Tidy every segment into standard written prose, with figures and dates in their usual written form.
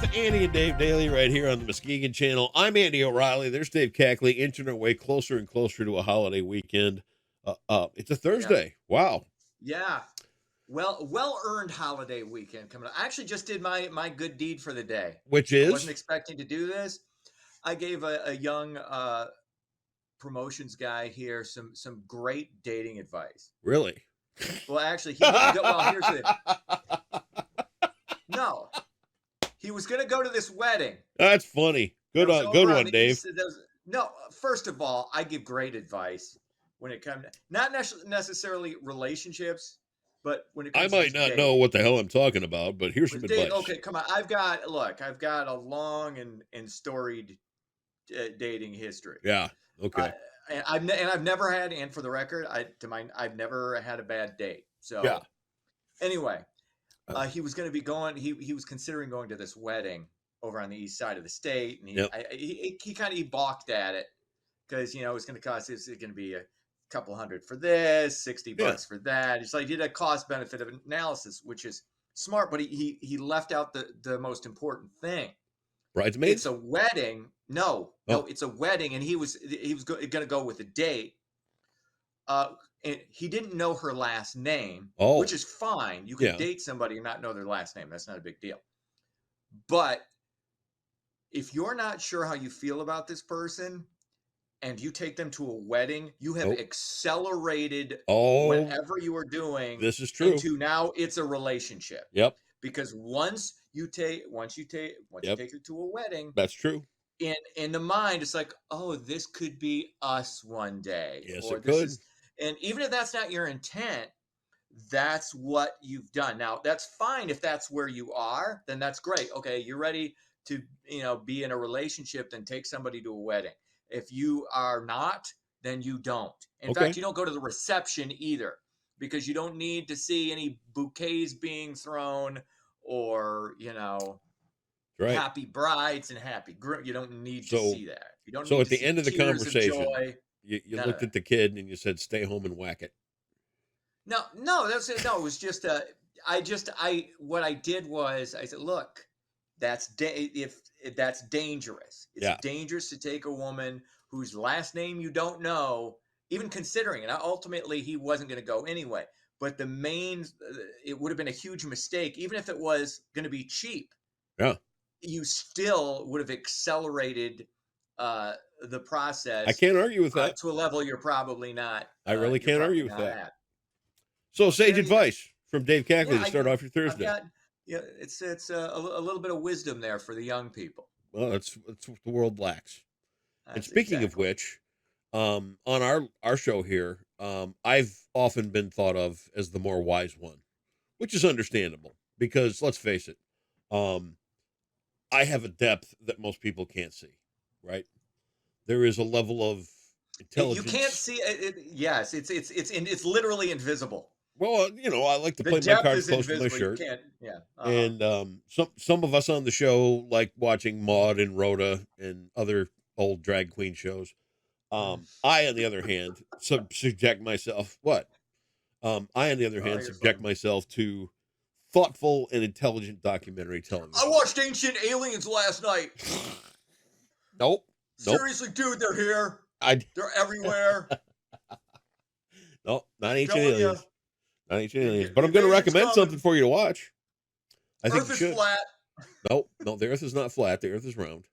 to Andy and Dave Daily right here on the Muskegon Channel. I'm Andy O'Reilly. There's Dave Cackley, inching our way closer and closer to a holiday weekend. It's a Yeah. Thursday. Wow. Yeah. Well earned holiday weekend coming up. I actually just did my good deed for the day. Which I wasn't is? expecting to do this. I gave a young promotions guy here some great dating advice. Really? Well, actually, he didn't go. Well, here's the no. He was going to go to this wedding. That's funny. That was Good over on one, the Dave. east. No, first of all, I give great advice when it comes not necessarily relationships, but when it I comes to might just not know dating. what the hell I'm talking about, but here's some With date, advice. okay, come on. I've got a long and storied dating history. Yeah. Okay. I've never had, and for the record, I've never had a bad date. Yeah. So anyway, he was going to be going. He was considering going to this wedding over on the east side of the state, and Yep. he kind of balked at it because it was going to cost. It's going to be a couple hundred for this, 60 Yeah. bucks for that. It's like he did a cost benefit of analysis, which is smart, but he left out the most important thing. Bridesmaids? It's a wedding. No, Oh. it's a wedding, and he was going to go with a date. And he didn't know her last name, which is fine. You can date somebody and not know their last name. That's not a big deal. But if you're not sure how you feel about this person and you take them to a wedding, you have accelerated whatever you were doing. This is true. Into now it's a relationship. Yep. Because once you take her to a wedding, that's true. In the mind, it's like, oh, this could be us one day. Yes, or it this could. And even if that's not your intent, that's what you've done. Now, that's fine if that's where you are, then that's great. Okay, you're ready to be in a relationship, then take somebody to a wedding. If you are not, then you don't. In fact, you don't go to the reception either, because you don't need to see any bouquets being thrown or right. happy brides and happy groom. You don't need to see that. You don't. So need at to the see end of the tears conversation, of joy. you looked at the kid and you said, "Stay home and whack it." No, that's it. No, it was just what I did was I said, look, if that's dangerous. It's dangerous to take a woman whose last name you don't know, even considering it. Ultimately, he wasn't going to go anyway. But it would have been a huge mistake, even if it was going to be cheap. Yeah. You still would have accelerated the process. I can't argue with that. To a level you're probably not. I really can't argue with that. At. So, sage advice from Dave Cackley to start off your Thursday. It's a little bit of wisdom there for the young people. Well, that's what the world lacks. And speaking of which, on our show here, I've often been thought of as the more wise one, which is understandable because let's face it, I have a depth that most people can't see, right? There is a level of intelligence. You can't see it. Yes, it's literally invisible. Well, I like to play my cards close to my shirt. And some of us on the show like watching Maude and Rhoda and other old drag queen shows. I, on the other hand, subject myself. What? I, on the other hand, subject myself to thoughtful and intelligent documentary television. I watched Ancient Aliens last night. Nope. Seriously, dude, they're here. They're everywhere. Nope, not Ancient Aliens. Not Ancient Aliens. But I'm going to recommend something for you to watch. I think Earth is flat. No, the Earth is not flat. The Earth is round.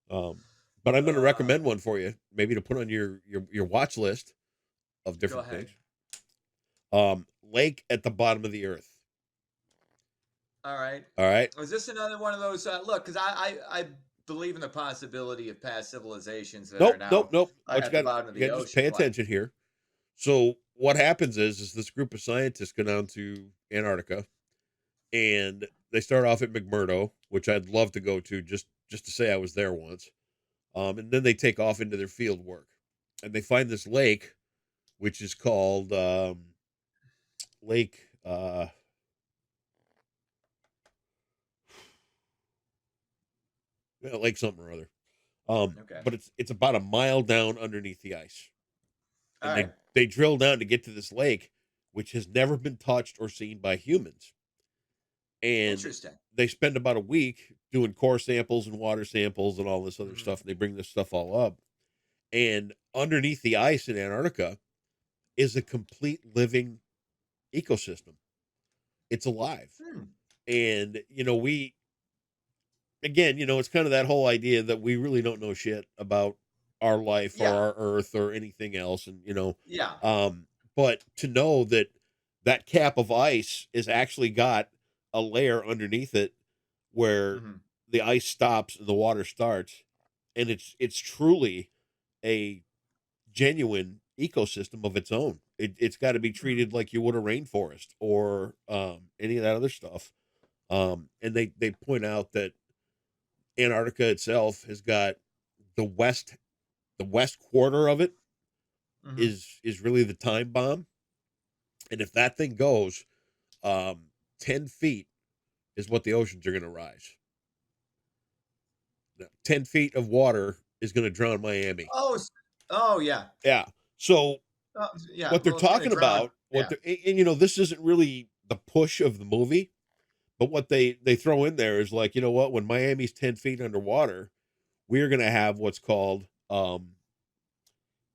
But I'm going to recommend one for you, maybe to put on your watch list of different things. Lake at the Bottom of the Earth. All right. Is this another one of those? Look, because I believe in the possibility of past civilizations that are now nope. At the bottom of the ocean. Just pay attention here. So what happens is this group of scientists go down to Antarctica, and they start off at McMurdo, which I'd love to go to just to say I was there once. And then they take off into their field work, and they find this lake, which is called Lake. Lake something or other. But it's about a mile down underneath the ice. And they drill down to get to this lake, which has never been touched or seen by humans. And they spend about a week doing core samples and water samples and all this other Mhm. stuff. And they bring this stuff all up. And underneath the ice in Antarctica is a complete living ecosystem. It's alive. Hmm. And, it's kind of that whole idea that we really don't know shit about our life or Yeah. our earth or anything else. And, Yeah. but to know that that cap of ice is actually got a layer underneath it where Mhm. the ice stops and the water starts, and it's truly a genuine ecosystem of its own. It's got to be treated like you would a rainforest or any of that other stuff. And they point out that Antarctica itself has got the west quarter of it Mhm. is really the time bomb, and if that thing goes, 10 feet is what the oceans are going to rise. Now, 10 feet of water is going to drown Miami. Oh, yeah. Yeah. So Yeah. what they're Well, it's gonna talking drown. about, Yeah. this isn't really the push of the movie, but what they throw in there is like, you know what, when Miami's 10 feet underwater, we're going to have what's called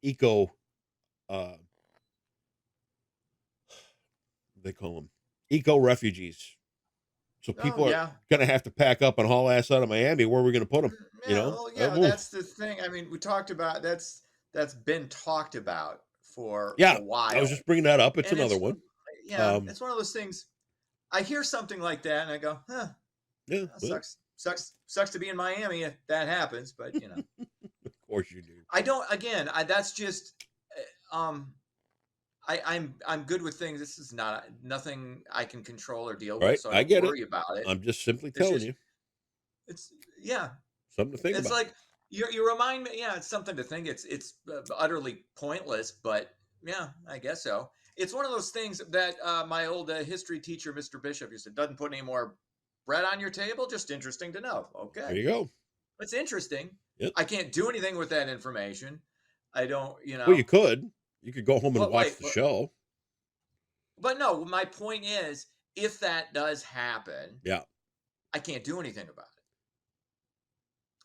eco uh they call them eco refugees. So Oh, people are yeah. going to have to pack up and haul ass out of Miami. Where are we going to put them? Yeah. Well, yeah. Move. That's the thing. I mean, we talked about that's been talked about for Yeah, a I was while, just bringing that up. It's and another one. yeah, it's one of those things. I hear something like that, and I go, huh. Yeah, well, Sucks to be in Miami if that happens, but of course you do. I don't. Again, that's just. Um, I'm good with things. This is not nothing I can control or deal with, Right? so I I don't get it. worry about it. I'm just simply It's telling just you it's yeah. something to think It's about. like you remind me. Yeah, it's something to think. It's utterly pointless, but yeah, I guess so. It's one of those things that my old history teacher, Mr. Bishop, used to doesn't put any more bread on your table. Just interesting to know. There Okay, you go. it's interesting. Yep. I can't do anything with that information. I don't, Well, you could. You could go home and But watch wait, the show. but no. My point is, if that does happen, Yeah. I can't do anything about it.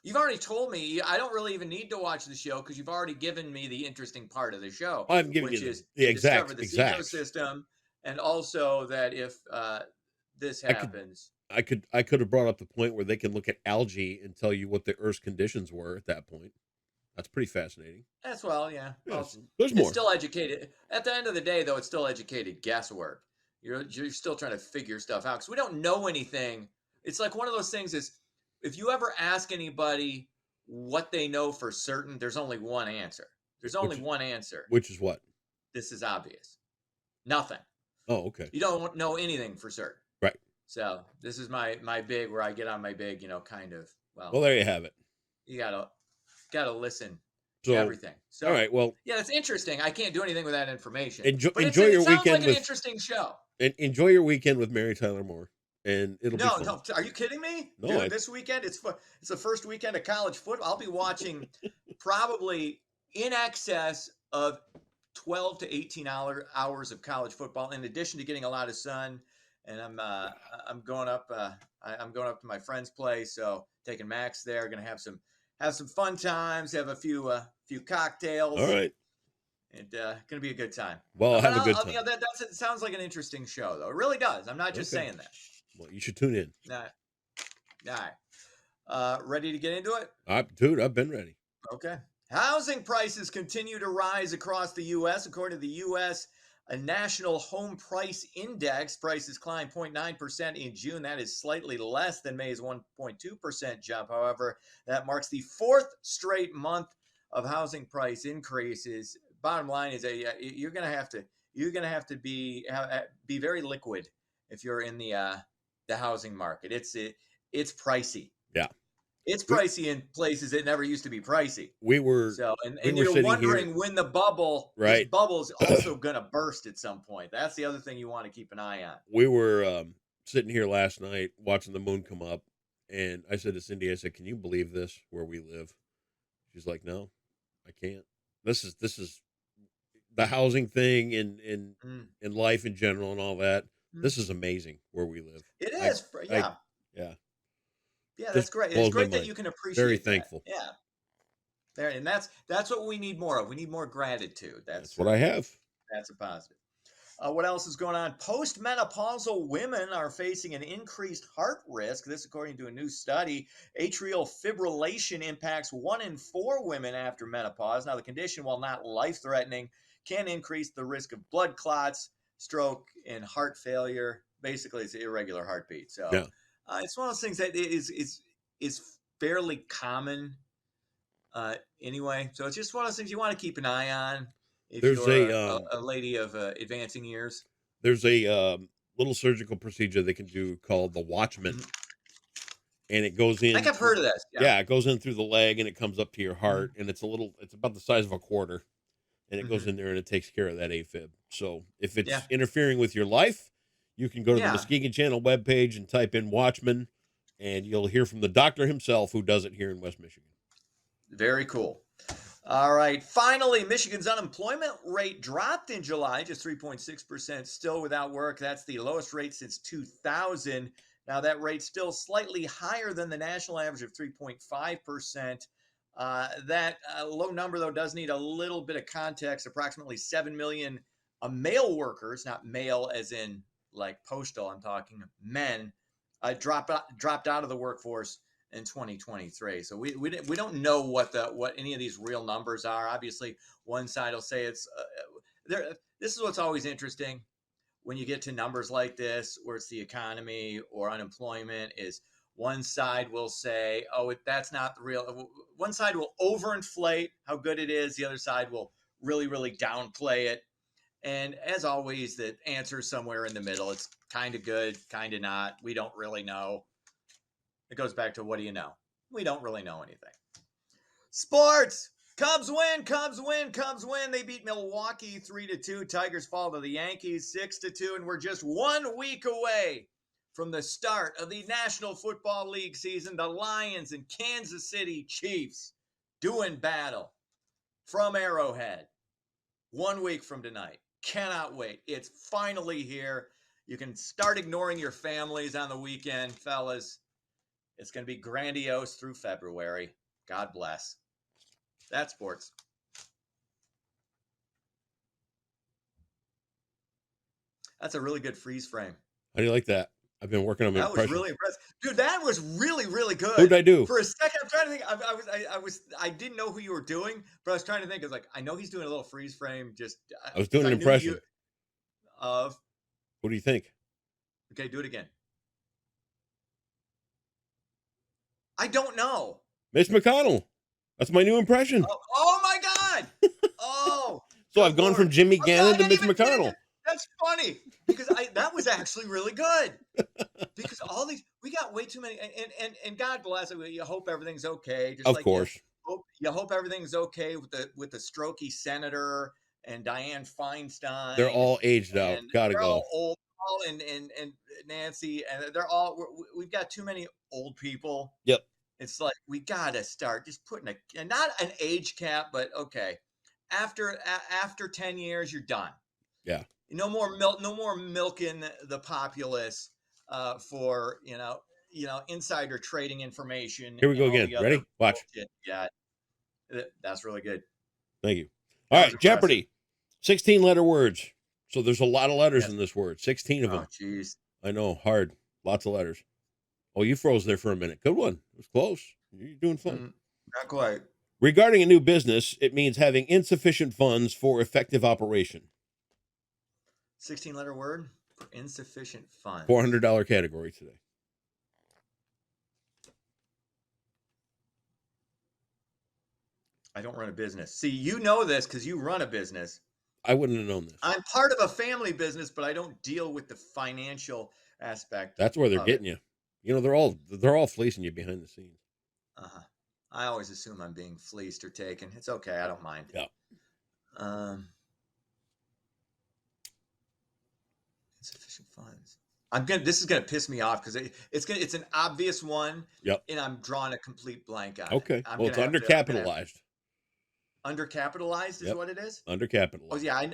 You've already told me I don't really even need to watch the show because you've already given me the interesting part of the show, I'm giving which you is the to discover exact this exacts. ecosystem, and also that if this I could happens, I could have brought up the point where they can look at algae and tell you what the Earth's conditions were at that point. That's pretty fascinating. as well, yeah. Well, Yes, there's it's more. still educated. At the end of the day, though, it's still educated guesswork. You're still trying to figure stuff out because we don't know anything. It's like one of those things is if you ever ask anybody what they know for certain, there's only one answer. There's only one answer. Which is what? This is obvious. Nothing. Oh, okay. You don't know anything for certain. Right. So this is my big where I get on my big, kind of. Well, there you have it. You gotta listen to So, everything. So all right. Well, yeah, it's interesting. I can't do anything with that information. But enjoy it your sounds like weekend an with interesting show. enjoy your weekend with Mary Tyler Moore, and it'll be No, fun. no, are you kidding me? No, Dude, this weekend it's the first weekend of college football. I'll be watching probably in excess of 12 to 18 hours of college football, in addition to getting a lot of sun. And I'm going up I'm going up to my friend's place, so taking Max there. Going to have some fun times, have a few cocktails. All right. And going to be a good time. Well, have a good time. That sounds like an interesting show, though. It really does. I'm not just saying that. Well, you should tune in. All right. Ready to get into it? Dude, I've been ready. Okay. Housing prices continue to rise across the U.S. According to the U.S. National Home Price Index, prices climbed 0.9% in June. That is slightly less than May's 1.2% jump. However, that marks the fourth straight month of housing price increases. Bottom line is you're going to have to be very liquid if you're in the housing market. It's pricey. Yeah. It's pricey in places it never used to be pricey. And you're wondering when this bubble is also going to burst at some point. That's the other thing you want to keep an eye on. We were sitting here last night watching the moon come up, and I said to Cindy, I said, "Can you believe this where we live?" She's like, "No, I can't. This is the housing thing and life in general and all that. This is amazing where we live." It is, yeah. Yeah. Yeah, that's great. It's great that you can appreciate Very that. thankful. Yeah. There, and that's what we need more of. We need more gratitude. That's what I have. That's a positive. What else is going on? Postmenopausal women are facing an increased heart risk. This, according to a new study. Atrial fibrillation impacts 1 in 4 women after menopause. Now, the condition, while not life-threatening, can increase the risk of blood clots, stroke, and heart failure. Basically, it's irregular heartbeat. So, yeah. It's one of those things that is fairly common. Anyway, so it's just one of those things you want to keep an eye on if you're a lady of advancing years. There's a little surgical procedure they can do called the Watchman, and it goes in. I think I've heard of this. Yeah, it goes in through the leg and it comes up to your heart, and it's about the size of a quarter, and it goes in there and it takes care of that AFib. So if it's interfering with your life, you can go to the Muskegon Channel webpage and type in Watchman, and you'll hear from the doctor himself who does it here in West Michigan. Very cool. All right. Finally, Michigan's unemployment rate dropped in July, just 3.6%, still without work. That's the lowest rate since 2000. Now, that rate's still slightly higher than the national average of 3.5%. That low number, though, does need a little bit of context. Approximately 7 million male workers, not male as in like postal, I'm talking men, dropped out of the workforce in 2023. So we don't know what any of these real numbers are. Obviously, one side will say it's there. This is what's always interesting when you get to numbers like this, where it's the economy or unemployment. Is one side will say, "Oh, that's not the real." One side will overinflate how good it is. The other side will really, really downplay it. And as always, the answer is somewhere in the middle. It's kind of good, kind of not. We don't really know. It goes back to, what do you know? We don't really know anything. Sports. Cubs win, Cubs win, Cubs win. They beat Milwaukee 3-2. Tigers fall to the Yankees 6-2. And we're just 1 week away from the start of the National Football League season. The Lions and Kansas City Chiefs doing battle from Arrowhead 1 week from tonight. Cannot wait. It's finally here. You can start ignoring your families on the weekend, fellas. It's going to be grandiose through February. God bless. That's sports. That's a really good freeze frame. How do you like that? I've been working on my impression. That was really impressive. Dude, that was really, really good. What did I do? For a second, I'm trying to think. I didn't know who you were doing, but I was trying to think. I was like, I know he's doing a little freeze frame. I was doing an impression. Of? What do you think? Okay, do it again. I don't know. Mitch McConnell. That's my new impression. Oh my God. Oh. So I've gone from Jimmy Gannon to Mitch McConnell. That's funny because that was actually really good. Because all these, we got way too many, and God bless it. You hope everything's okay. Just of course. You hope everything's okay with the strokey senator and Dianne Feinstein. They're all aged out. Gotta go. All old. And Nancy, and we've got too many old people. Yep. It's like we gotta start just putting not an age cap, but okay, after 10 years, you're done. Yeah. No more milking the populace for insider trading information. Here we go again. Ready? Watch. Yeah, that's really good. Thank you. All right, Jeopardy. 16-letter words. So there's a lot of letters in this word. 16 of them. Oh, jeez. I know. Hard. Lots of letters. Oh, you froze there for a minute. Good one. It was close. You're doing fine. Not quite. Regarding a new business, it means having insufficient funds for effective operation. 16-letter word for insufficient funds. $400 category today. I don't run a business. See, you know this because you run a business. I wouldn't have known this. I'm part of a family business, but I don't deal with the financial aspect. That's where they're getting you. You know, they're all fleecing you behind the scenes. Uh-huh. I always assume I'm being fleeced or taken. It's okay. I don't mind. Yeah. Insufficient funds. This is gonna piss me off because it's an obvious one. Yep. And I'm drawing a complete blank on it. Okay. Well, it's undercapitalized. Undercapitalized is what it is? Undercapitalized. Oh, yeah.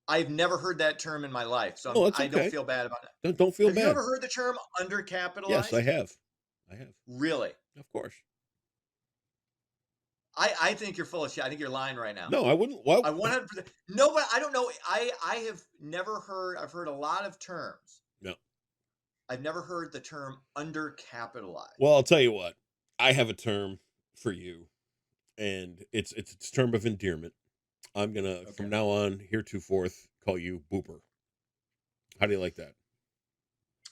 I've never heard that term in my life, so okay. I don't feel bad about it. Don't feel bad. Have you ever heard the term undercapitalized? Yes, I have. I have. Really? Of course. I think you're full of shit. I think you're lying right now. No, I wouldn't. Well, I 100%. No, but I don't know. I have never heard. I've heard a lot of terms. No. I've never heard the term undercapitalized. Well, I'll tell you what. I have a term for you, and it's a term of endearment. I'm gonna from now on, heretofore, call you Booper. How do you like that?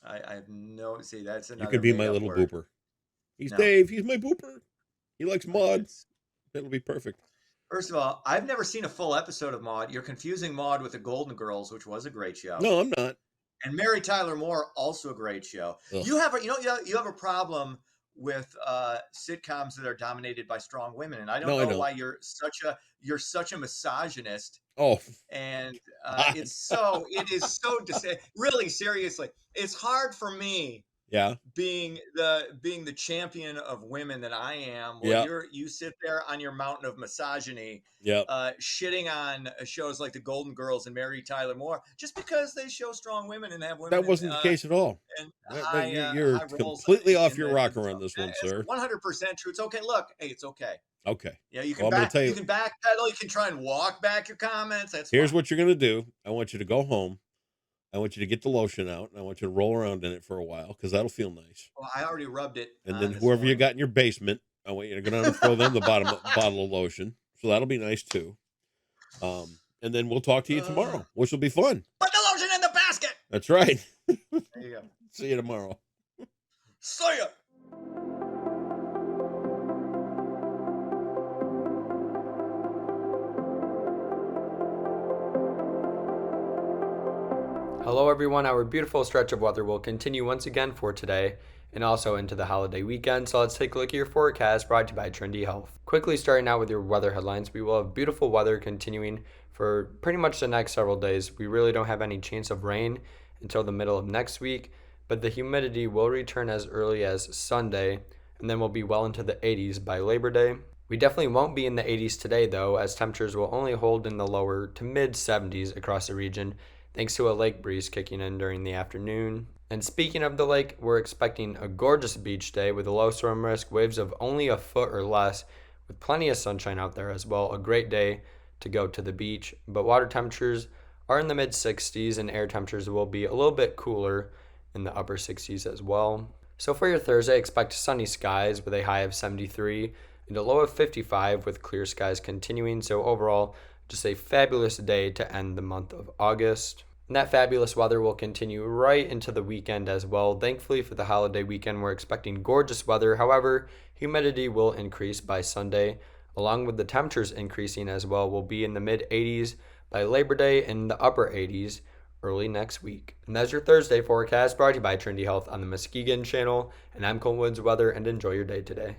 I have no. See, that's another. You could be my little word. Booper. He's Dave. He's my Booper. He likes Maude. It'll be perfect. First of all, I've never seen a full episode of Maude. You're confusing Maude with the Golden Girls, which was a great show. No, I'm not. And Mary Tyler Moore, also a great show. Ugh. You have a problem with sitcoms that are dominated by strong women, and I don't know why you're such a misogynist. Oh, and it is so really seriously. It's hard for me. Yeah, being the champion of women that I am, you sit there on your mountain of misogyny, shitting on shows like the Golden Girls and Mary Tyler Moore just because they show strong women and have women. That wasn't the case at all. And you're completely off your rocker on this one, sir. 100% true. It's okay. Look, hey, it's okay. Okay. Yeah, you can you can backpedal. You can try and walk back your comments. Here's what you're gonna do. I want you to go home. I want you to get the lotion out, and I want you to roll around in it for a while because that'll feel nice. Well, I already rubbed it. And then whoever you got in your basement, I want you to go down and throw them the bottle of lotion. So that'll be nice too. And then we'll talk to you tomorrow, which will be fun. Put the lotion in the basket. That's right. There you go. See you tomorrow. See ya. Hello everyone, our beautiful stretch of weather will continue once again for today and also into the holiday weekend, so let's take a look at your forecast brought to you by Trendy Health. Quickly starting out with your weather headlines, we will have beautiful weather continuing for pretty much the next several days. We really don't have any chance of rain until the middle of next week, but the humidity will return as early as Sunday and then will be well into the 80s by Labor Day. We definitely won't be in the 80s today though, as temperatures will only hold in the lower to mid 70s across the region, thanks to a lake breeze kicking in during the afternoon. And speaking of the lake, we're expecting a gorgeous beach day with a low storm risk, waves of only a foot or less, with plenty of sunshine out there as well. A great day to go to the beach, but water temperatures are in the mid 60s and air temperatures will be a little bit cooler in the upper 60s as well. So for your Thursday, expect sunny skies with a high of 73 and a low of 55 with clear skies continuing. So overall, just a fabulous day to end the month of August. And that fabulous weather will continue right into the weekend as well. Thankfully for the holiday weekend, we're expecting gorgeous weather. However, humidity will increase by Sunday, along with the temperatures increasing as well. We'll be in the mid 80s by Labor Day and the upper 80s early next week. And that's your Thursday forecast brought to you by Trendy Health on the Muskegon channel. And I'm Cole Woods Weather, and enjoy your day today.